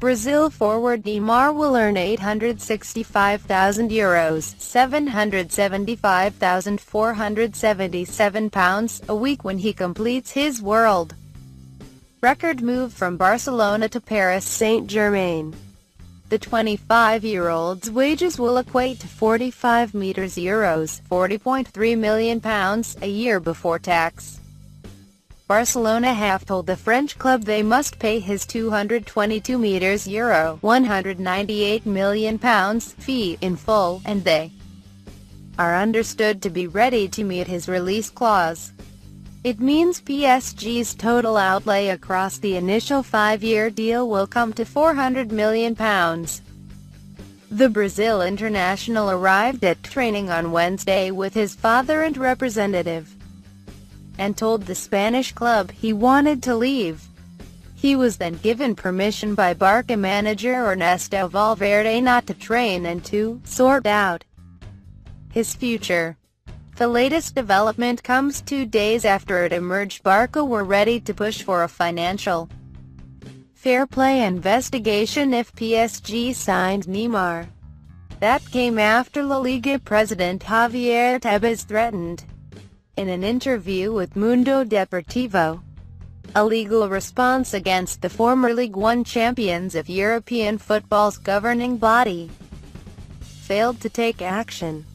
Brazil forward Neymar will earn €865,000 (775,477 pounds) a week when he completes his world record move from Barcelona to Paris Saint-Germain. The 25-year-old's wages will equate to €45 million (40.3 million pounds) a year before tax. Barcelona have told the French club they must pay his €222 million (198 million pounds) fee in full, and they are understood to be ready to meet his release clause. It means PSG's total outlay across the initial 5-year deal will come to €400 million. The Brazil international arrived at training on Wednesday with his father and representative, and told the Spanish club he wanted to leave. He was then given permission by Barca manager Ernesto Valverde not to train and to sort out his future. The latest development comes 2 days after it emerged Barca were ready to push for a financial fair play investigation if PSG signed Neymar. That came after La Liga president Javier Tebas threatened, in an interview with Mundo Deportivo, a legal response against the former League One champions if European football's governing body failed to take action.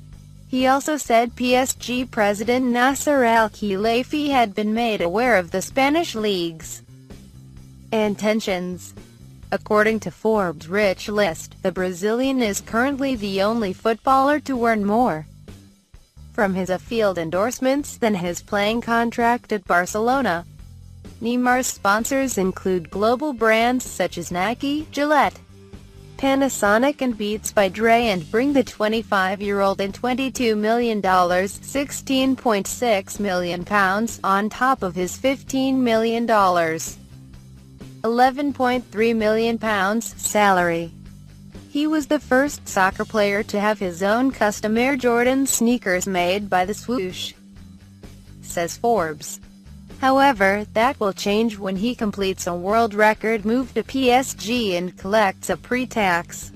He also said PSG president Nasser Al-Khelaifi had been made aware of the Spanish league's intentions. According to Forbes' rich list, the Brazilian is currently the only footballer to earn more from his off-field endorsements than his playing contract at Barcelona. Neymar's sponsors include global brands such as Nike, Gillette, Panasonic and Beats by Dre, and bring the 25-year-old in $22 million (16.6 million pounds) on top of his $15 million (11.3 million pounds) salary. He was the first soccer player to have his own custom Air Jordan sneakers made by the Swoosh, says Forbes. However, that will change when he completes a world record move to PSG and collects a pre-tax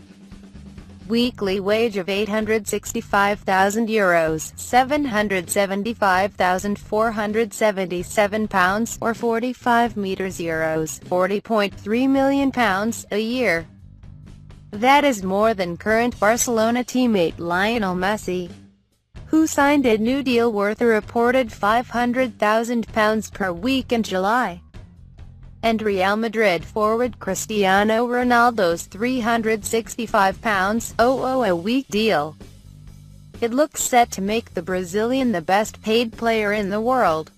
weekly wage of €865,000 (775,477 pounds) or €45 million (40.3 million pounds) a year. That is more than current Barcelona teammate Lionel Messi, who signed a new deal worth a reported £500,000 per week in July, and Real Madrid forward Cristiano Ronaldo's £365,000 a week deal. It looks set to make the Brazilian the best paid player in the world,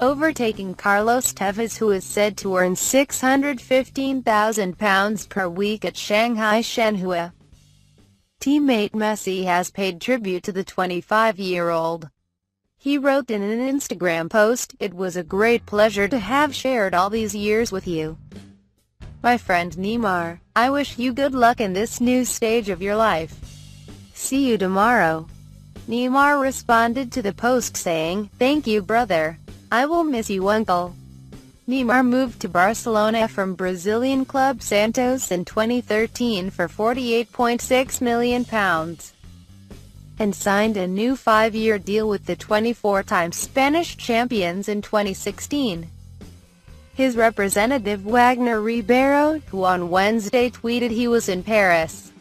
overtaking Carlos Tevez, who is said to earn £615,000 per week at Shanghai Shenhua. Teammate Messi has paid tribute to the 25-year-old. He wrote in an Instagram post, "It was a great pleasure to have shared all these years with you, my friend Neymar. I wish you good luck in this new stage of your life. See you tomorrow." Neymar responded to the post saying, "Thank you, brother. I will miss you, uncle." Neymar moved to Barcelona from Brazilian club Santos in 2013 for £48.6 million, and signed a new 5-year deal with the 24-time Spanish champions in 2016. His representative Wagner Ribeiro, who on Wednesday tweeted he was in Paris,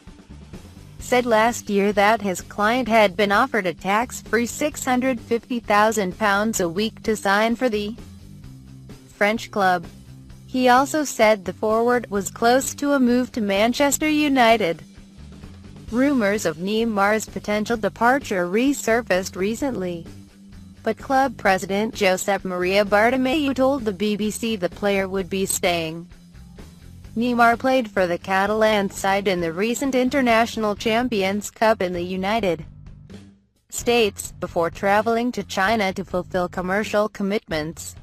said last year that his client had been offered a tax-free £650,000 a week to sign for the French club. He also said the forward was close to a move to Manchester United. Rumors of Neymar's potential departure resurfaced recently, but club president Josep Maria Bartomeu told the BBC the player would be staying. Neymar played for the Catalan side in the recent International Champions Cup in the United States, before traveling to China to fulfill commercial commitments.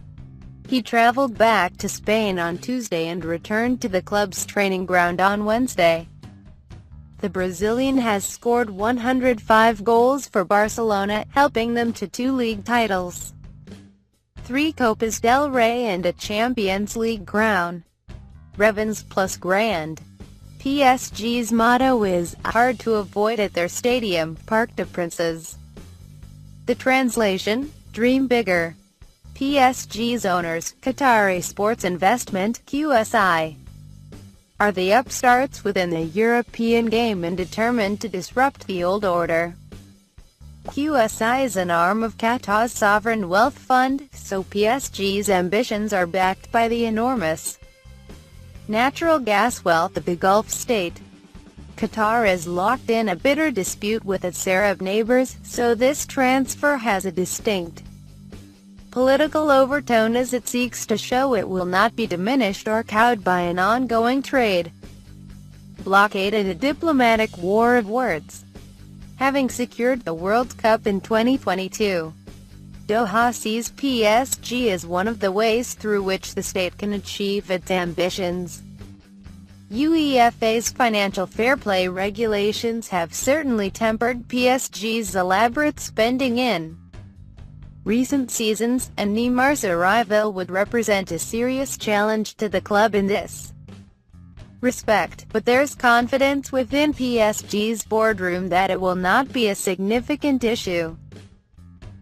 He traveled back to Spain on Tuesday and returned to the club's training ground on Wednesday. The Brazilian has scored 105 goals for Barcelona, helping them to 2 league titles, 3 Copas del Rey and a Champions League crown. Revens plus grand. PSG's motto is hard to avoid at their stadium, Parc des Princes. The translation: dream bigger. PSG's owners, Qatari Sports Investment (QSI), are the upstarts within the European game and determined to disrupt the old order. QSI is an arm of Qatar's sovereign wealth fund, so PSG's ambitions are backed by the enormous natural gas wealth of the Gulf state. Qatar is locked in a bitter dispute with its Arab neighbors, so this transfer has a distinct political overtone as it seeks to show it will not be diminished or cowed by an ongoing trade blockade and a diplomatic war of words. Having secured the World Cup in 2022, Doha sees PSG as one of the ways through which the state can achieve its ambitions. UEFA's financial fair play regulations have certainly tempered PSG's elaborate spending in recent seasons, and Neymar's arrival would represent a serious challenge to the club in this respect, but there's confidence within PSG's boardroom that it will not be a significant issue.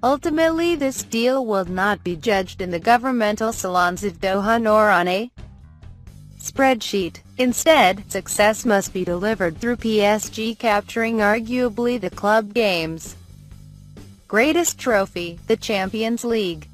Ultimately, this deal will not be judged in the governmental salons of Doha nor on a spreadsheet. Instead, success must be delivered through PSG capturing arguably the club game's greatest trophy, the Champions League.